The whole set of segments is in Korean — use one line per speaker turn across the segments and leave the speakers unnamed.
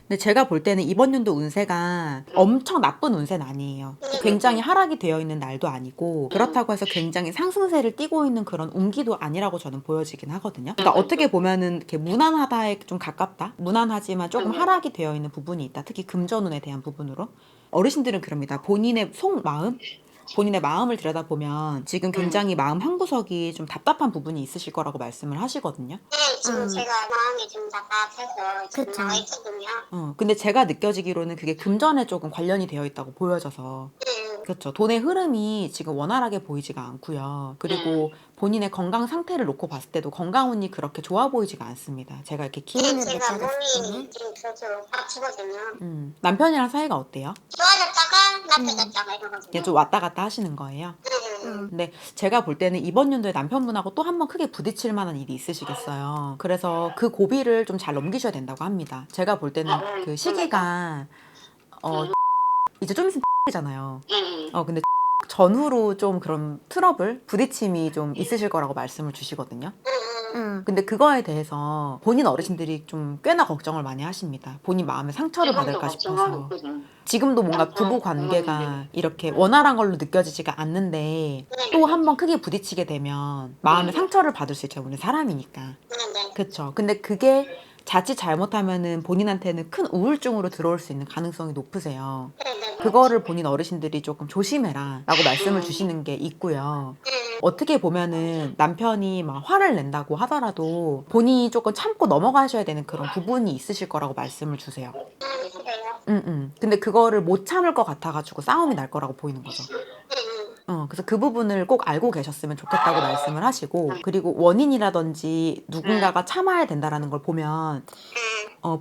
근데 제가 볼 때는 이번 연도 운세가 엄청 나쁜 운세는 아니에요. 굉장히 하락이 되어 있는 날도 아니고 그렇다고 해서 굉장히 상승세를 띠고 있는 그런 운기도 아니라고 저는 보여지긴 하거든요. 그러니까 어떻게 보면은 이렇게 무난하다에 좀 가깝다. 무난하지만 조금 하락이 되어 있는 부분이 있다. 특히 금전운에 대한 부분으로. 어르신들은 그럽니다. 본인의 속마음? 본인의 마음을 들여다보면 지금 굉장히 마음 한구석이 좀 답답한 부분이 있으실 거라고 말씀을 하시거든요.
네, 지금 제가 마음이 좀 답답해서 지금
그쵸.
나와 있거든요.
근데 제가 느껴지기로는 그게 금전에 조금 관련이 되어 있다고 보여져서. 그렇죠. 돈의 흐름이 지금 원활하게 보이지가 않고요. 그리고 본인의 건강 상태를 놓고 봤을 때도 건강운이 그렇게 좋아 보이지가 않습니다. 제가 이렇게
지금
기운을
제가
느껴졌을
몸이
때는
지금 저저 아프거든요.
남편이랑 사이가 어때요?
좋아졌다가 나빠졌다가 이러거든요.
이게 좀 왔다 갔다 하시는 거예요? 근데 제가 볼 때는 이번 연도에 남편분하고 또 한 번 크게 부딪힐 만한 일이 있으시겠어요. 그래서 그 고비를 좀 잘 넘기셔야 된다고 합니다. 제가 볼 때는 그 시기가 이제 좀 있으면 잖아요. 근데 전후로 좀 그런 트러블, 부딪힘이 좀 있으실 거라고 말씀을 주시거든요. 근데 그거에 대해서 본인 어르신들이 좀 꽤나 걱정을 많이 하십니다. 본인 마음에 상처를 받을까 싶어서. 지금도 뭔가 부부 관계가 이렇게 원활한 걸로 느껴지지가 않는데 또 한 번 크게 부딪히게 되면 마음에 상처를 받을 수 있죠. 우리 사람이니까.
네네.
그쵸. 근데 그게 자칫 잘못하면은 본인한테는 큰 우울증으로 들어올 수 있는 가능성이 높으세요.
네네.
그거를 본인 어르신들이 조금 조심해라 라고 말씀을 주시는 게 있고요. 어떻게 보면은 남편이 막 화를 낸다고 하더라도 본인이 조금 참고 넘어가셔야 되는 그런 부분이 있으실 거라고 말씀을 주세요.
그래요?
근데 그거를 못 참을 것 같아가지고 싸움이 날 거라고 보이는 거죠. 그래서 그 부분을 꼭 알고 계셨으면 좋겠다고 말씀을 하시고, 그리고 원인이라든지 누군가가 참아야 된다라는 걸 보면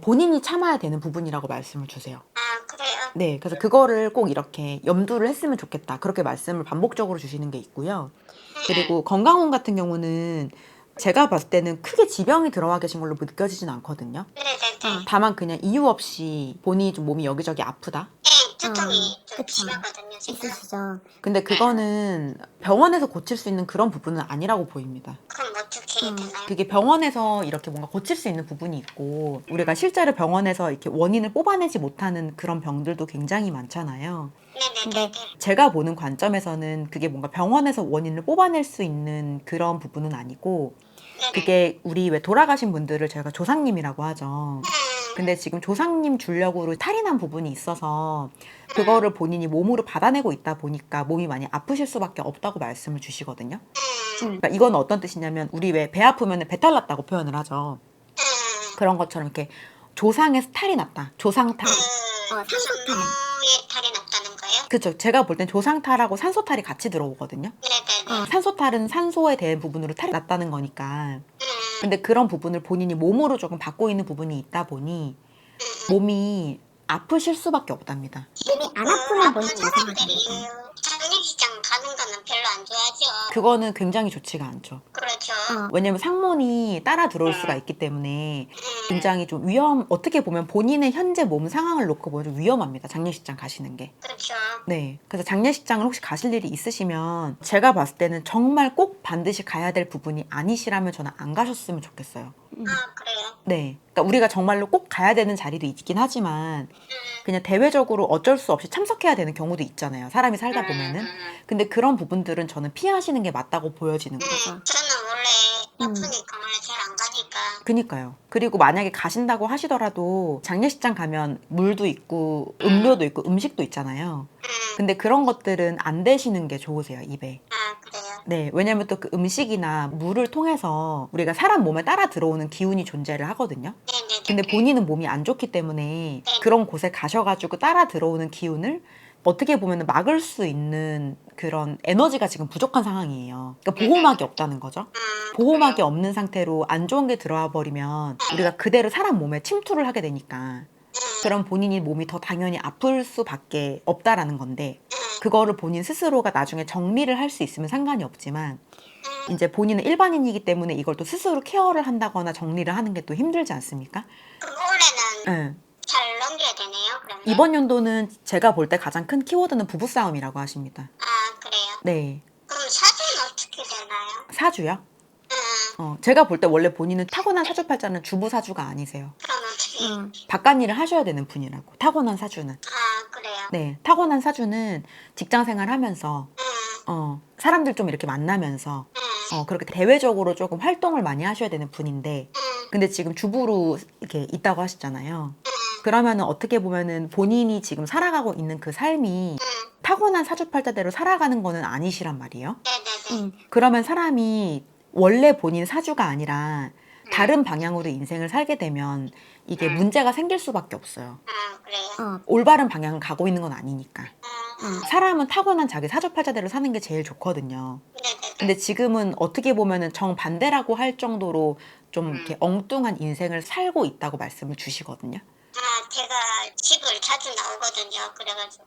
본인이 참아야 되는 부분이라고 말씀을 주세요.
아, 그래요?
네, 그래서 그거를 꼭 이렇게 염두를 했으면 좋겠다. 그렇게 말씀을 반복적으로 주시는 게 있고요. 그리고 건강운 같은 경우는 제가 봤을 때는 크게 지병이 들어와 계신 걸로 느껴지진 않거든요.
네네네.
다만 그냥 이유 없이 본인이 좀 몸이 여기저기 아프다.
네, 두통이 좀
그쵸.
심하거든요, 지금.
있으시죠.
근데 그거는 병원에서 고칠 수 있는 그런 부분은 아니라고 보입니다.
그럼 어떻게 되나요?
그게 병원에서 이렇게 뭔가 고칠 수 있는 부분이 있고, 우리가 실제로 병원에서 이렇게 원인을 뽑아내지 못하는 그런 병들도 굉장히 많잖아요.
네네네.
제가 보는 관점에서는 그게 뭔가 병원에서 원인을 뽑아낼 수 있는 그런 부분은 아니고, 그게 우리 왜 돌아가신 분들을 저희가 조상님이라고 하죠. 근데 지금 조상님 줄력으로 탈이 난 부분이 있어서 그거를 본인이 몸으로 받아내고 있다 보니까 몸이 많이 아프실 수밖에 없다고 말씀을 주시거든요. 그러니까 이건 어떤 뜻이냐면, 우리 왜 배 아프면 배탈 났다고 표현을 하죠. 그런 것처럼 이렇게 조상에서 탈이 났다. 조상탈.
산소탈.
산소에 탈이 났다는 거예요?
그쵸. 제가 볼 땐 조상탈하고 산소탈이 같이 들어오거든요.
네네네.
산소탈은 산소에 대한 부분으로 탈이 났다는 거니까. 근데 그런 부분을 본인이 몸으로 조금 받고 있는 부분이 있다 보니 몸이 아프실 수밖에 없답니다.
몸이 안 아프면 본인
아픈
이상하잖아요.
사람들이 장례식장 가는 거는 별로 안 좋아하죠.
그거는 굉장히 좋지가 않죠.
그렇죠.
왜냐면 상문이 따라 들어올 수가 있기 때문에 굉장히 좀 어떻게 보면 본인의 현재 몸 상황을 놓고 보면 좀 위험합니다. 장례식장 가시는 게.
그렇죠.
네. 그래서 장례식장을 혹시 가실 일이 있으시면 제가 봤을 때는 정말 꼭 반드시 가야 될 부분이 아니시라면 저는 안 가셨으면 좋겠어요.
아, 그래요?
네. 그러니까 우리가 정말로 꼭 가야 되는 자리도 있긴 하지만 그냥 대외적으로 어쩔 수 없이 참석해야 되는 경우도 있잖아요. 사람이 살다 보면은. 근데 그런 부분들은 저는 피하시는 게 맞다고 보여지는 거죠.
저는 원래 아프니까 원래 잘 안 가니까.
그니까요. 그리고 만약에 가신다고 하시더라도 장례식장 가면 물도 있고 음료도 있고 음식도 있잖아요. 근데 그런 것들은 안 대시는 게 좋으세요, 입에.
아, 그래요?
네, 왜냐면 또 그 음식이나 물을 통해서 우리가 사람 몸에 따라 들어오는 기운이 존재를 하거든요.
네네네.
근데 본인은 몸이 안 좋기 때문에 그런 곳에 가셔가지고 따라 들어오는 기운을 어떻게 보면 막을 수 있는 그런 에너지가 지금 부족한 상황이에요. 그러니까 보호막이 없다는 거죠. 보호막이 없는 상태로 안 좋은 게 들어와 버리면 우리가 그대로 사람 몸에 침투를 하게 되니까 그럼 본인이 몸이 더 당연히 아플 수밖에 없다라는 건데, 그거를 본인 스스로가 나중에 정리를 할 수 있으면 상관이 없지만 이제 본인은 일반인이기 때문에 이걸 또 스스로 케어를 한다거나 정리를 하는 게 또 힘들지 않습니까?
그럼 올해는
네.
잘 넘겨야 되네요, 그러면?
이번 연도는 제가 볼 때 가장 큰 키워드는 부부싸움이라고 하십니다.
아, 그래요?
네.
그럼 사주는 어떻게 되나요?
사주요? 제가 볼 때 원래 본인은 타고난 사주팔자는 주부 사주가 아니세요.
그럼 어떻게?
바깥 일을 하셔야 되는 분이라고. 타고난 사주는.
아, 그래요?
네, 타고난 사주는 직장 생활하면서 사람들 좀 이렇게 만나면서 그렇게 대외적으로 조금 활동을 많이 하셔야 되는 분인데, 근데 지금 주부로 이렇게 있다고 하시잖아요. 그러면은 어떻게 보면은 본인이 지금 살아가고 있는 그 삶이 타고난 사주팔자대로 살아가는 거는 아니시란 말이에요.
네네네.
그러면 사람이 원래 본인 사주가 아니라 다른 방향으로 인생을 살게 되면 이게 문제가 생길 수밖에 없어요.
아, 그래요?
올바른 방향을 가고 있는 건 아니니까.
아,
사람은 타고난 자기 사주팔자대로 사는 게 제일 좋거든요.
네네네.
근데 지금은 어떻게 보면은 정반대라고 할 정도로 좀 이렇게 엉뚱한 인생을 살고 있다고 말씀을 주시거든요.
아, 제가 집을 자주 나오거든요. 그래가지고.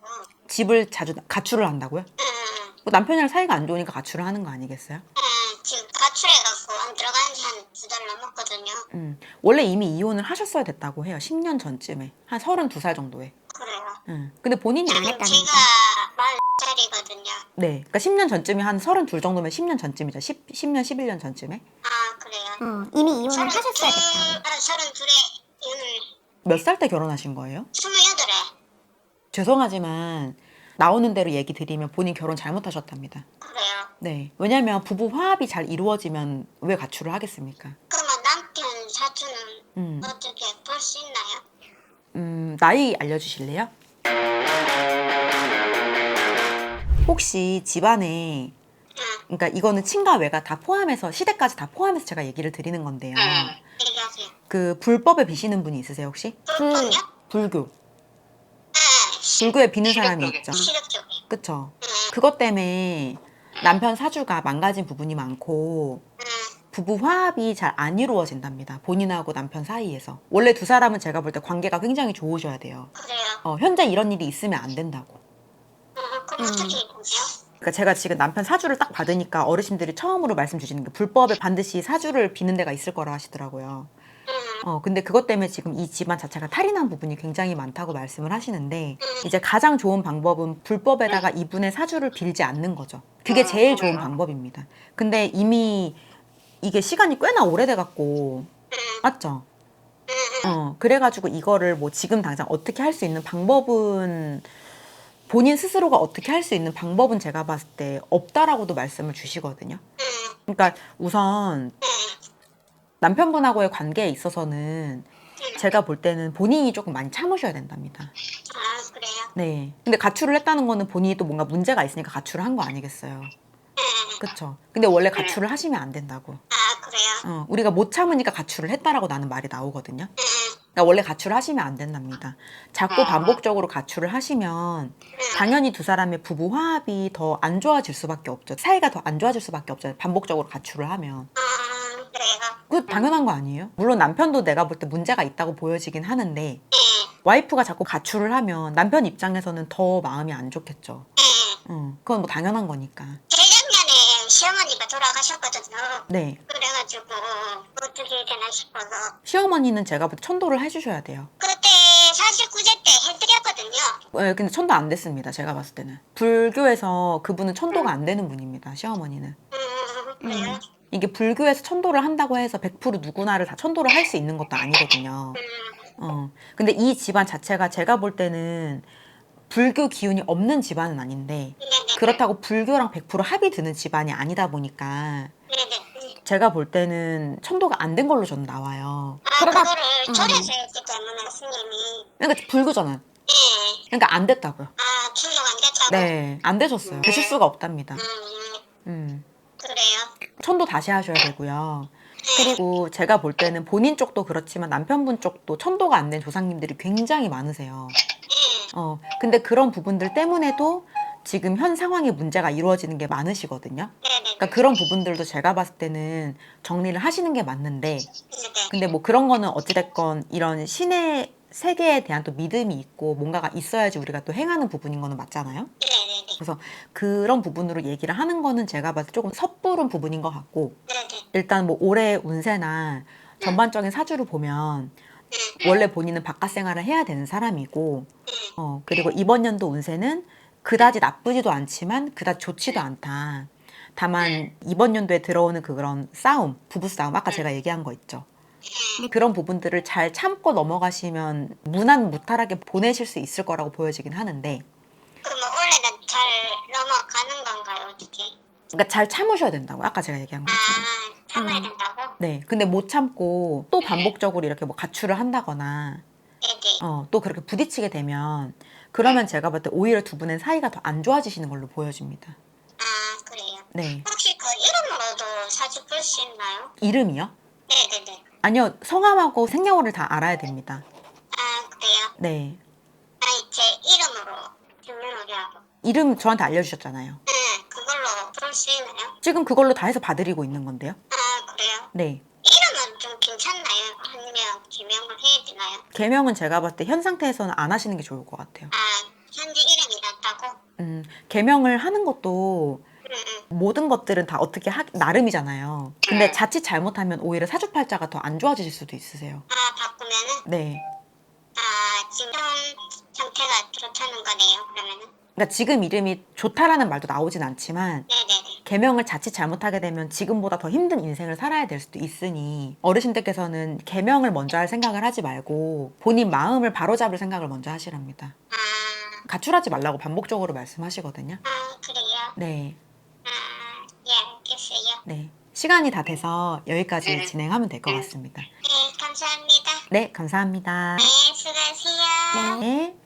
집을 자주 가출을 한다고요? 뭐 남편이랑 사이가 안 좋으니까 가출을 하는 거 아니겠어요?
지금 가출해갖고 안 들어간 지 한 2달 넘었거든요.
원래 이미 이혼을 하셨어야 됐다고 해요. 10년 전쯤에. 한 32살 정도에.
그래요.
근데 본인이
지금
했다니까.
제가 40살이거든요.
네. 그러니까 10년 전쯤이 한 32 정도면 10년 전쯤이죠. 10년, 11년 전쯤에.
아, 그래요?
이미 이혼을 하셨어야 됐다.
32에 이혼을
몇 살 때 결혼하신 거예요?
28에.
죄송하지만 나오는 대로 얘기 드리면 본인 결혼 잘못하셨답니다.
그래요?
네. 왜냐면 부부 화합이 잘 이루어지면 왜 가출을 하겠습니까?
그러면 남편 사주는
음.
어떻게 볼 수 있나요?
나이 알려주실래요? 혹시 집안에, 그러니까 이거는 친가 외가 다 포함해서, 시댁까지 다 포함해서 제가 얘기를 드리는 건데요.
얘기하세요.
그 불법에 비시는 분이 있으세요 혹시?
불법이요?
불교.
네.
불교에 비는 사람이 있죠.
시력 쪽에.
그쵸? 그것 때문에 남편 사주가 망가진 부분이 많고 부부 화합이 잘 안 이루어진답니다. 본인하고 남편 사이에서. 원래 두 사람은 제가 볼 때 관계가 굉장히 좋으셔야 돼요.
그래요?
현재 이런 일이 있으면 안 된다고.
그럼 어떻게 보세요?
그러니까 제가 지금 남편 사주를 딱 받으니까 어르신들이 처음으로 말씀 주시는 게 불법에 반드시 사주를 비는 데가 있을 거라 하시더라고요. 근데 그것 때문에 지금 이 집안 자체가 탈이 난 부분이 굉장히 많다고 말씀을 하시는데, 이제 가장 좋은 방법은 불법에다가 이분의 사주를 빌지 않는 거죠. 그게 제일 좋은 방법입니다. 근데 이미 이게 시간이 꽤나 오래돼 갖고, 맞죠? 그래가지고 이거를 뭐 지금 당장 어떻게 할 수 있는 방법은, 본인 스스로가 어떻게 할 수 있는 방법은 제가 봤을 때 없다라고도 말씀을 주시거든요. 그러니까 우선 남편분하고의 관계에 있어서는 제가 볼 때는 본인이 조금 많이 참으셔야 된답니다.
아, 그래요?
네. 근데 가출을 했다는 거는 본인이 또 뭔가 문제가 있으니까 가출을 한 거 아니겠어요? 그쵸? 근데 원래 가출을 하시면 안 된다고.
아, 그래요?
우리가 못 참으니까 가출을 했다라고 나는 말이 나오거든요. 그러니까 원래 가출을 하시면 안 된답니다. 자꾸 반복적으로 가출을 하시면 당연히 두 사람의 부부 화합이 더 안 좋아질 수밖에 없죠. 사이가 더 안 좋아질 수밖에 없죠. 반복적으로 가출을 하면.
그래요?
그 당연한 거 아니에요? 물론 남편도 내가 볼 때 문제가 있다고 보여지긴 하는데 와이프가 자꾸 가출을 하면 남편 입장에서는 더 마음이 안 좋겠죠. 그건 뭐 당연한 거니까.
재작년에 시어머니가 돌아가셨거든요.
네.
그래가지고 어떻게 되나 싶어서
시어머니는 제가 볼 때 천도를 해주셔야 돼요.
그때 49세 때 해드렸거든요.
네, 근데 천도 안 됐습니다. 제가 봤을 때는. 불교에서 그분은 천도가 안 되는 분입니다. 시어머니는.
그래요?
이게 불교에서 천도를 한다고 해서 100% 누구나를 다 천도를 할 수 있는 것도 아니거든요. 근데 이 집안 자체가 제가 볼 때는 불교 기운이 없는 집안은 아닌데 그렇다고 불교랑 100% 합이 드는 집안이 아니다 보니까
네네.
제가 볼 때는 천도가 안 된 걸로 저는 나와요.
아, 그거를 절에서 했기 때문에 스님이.
그러니까 불교잖아요.
네.
그러니까 안 됐다고요.
아, 충족 안 됐다고?
네, 안 되셨어요. 되실 수가 없답니다.
그래요?
천도 다시 하셔야 되고요. 그리고 제가 볼 때는 본인 쪽도 그렇지만 남편분 쪽도 천도가 안 된 조상님들이 굉장히 많으세요. 근데 그런 부분들 때문에도 지금 현 상황에 문제가 이루어지는 게 많으시거든요.
네네.
그러니까 그런 부분들도 제가 봤을 때는 정리를 하시는 게 맞는데,
네네.
근데 뭐 그런 거는 어찌됐건 이런 신의 세계에 대한 또 믿음이 있고 뭔가가 있어야지 우리가 또 행하는 부분인 거는 맞잖아요.
네네네.
그래서 그런 부분으로 얘기를 하는 거는 제가 봤을 때 조금 섣부른 부분인 것 같고,
네네.
일단 뭐 올해 운세나 전반적인 사주를 보면 원래 본인은 바깥 생활을 해야 되는 사람이고, 그리고 이번 연도 운세는 그다지 나쁘지도 않지만 그다지 좋지도 않다. 다만 이번 연도에 들어오는 그런 싸움, 부부싸움, 아까 제가 얘기한 거 있죠. 그런 부분들을 잘 참고 넘어가시면 무난무탈하게 보내실 수 있을 거라고 보여지긴 하는데,
그러면 올해는 잘 넘어가는 건가요? 어떻게?
그러니까 잘 참으셔야 된다고. 아까 제가 얘기한 거.
참아야 된다고?
네. 근데 못 참고 또 반복적으로 이렇게 뭐 가출을 한다거나
네네.
또 그렇게 부딪히게 되면, 그러면 제가 볼 때 오히려 두 분의 사이가 더 안 좋아지시는 걸로 보여집니다.
그래요.
네.
혹시 그 이름으로도 사주 볼 수 있나요?
이름이요?
네네네.
아니요. 성함하고 생년월일 다 알아야 됩니다.
그래요?
네.
아니, 제 이름으로 생년월일 하고.
이름 저한테 알려주셨잖아요.
네, 그걸로 볼 수 있나요?
지금 그걸로 다 해서 봐드리고 있는 건데요.
그래요?
네.
이름은 좀 괜찮나요? 아니면 개명을 해야 되나요?
개명은 제가 봤을 때 현 상태에서는 안 하시는 게 좋을 것 같아요.
현재 이름이 낫다고?
개명을 하는 것도 모든 것들은 다 어떻게 나름이잖아요. 근데 자칫 잘못하면 오히려 사주팔자가 더 안 좋아지실 수도 있으세요.
바꾸면은?
네.
지금 상태가 그렇다는 거네요, 그러면은?
그러니까 지금 이름이 좋다라는 말도 나오진 않지만,
네네네.
개명을 자칫 잘못하게 되면 지금보다 더 힘든 인생을 살아야 될 수도 있으니, 어르신들께서는 개명을 먼저 할 생각을 하지 말고 본인 마음을 바로잡을 생각을 먼저 하시랍니다. 가출하지 말라고 반복적으로 말씀하시거든요.
그래요?
네.
예, 알겠어요.
네. 시간이 다 돼서 여기까지 진행하면 될 것 같습니다.
네, 감사합니다.
네, 감사합니다.
네, 수고하세요.
네.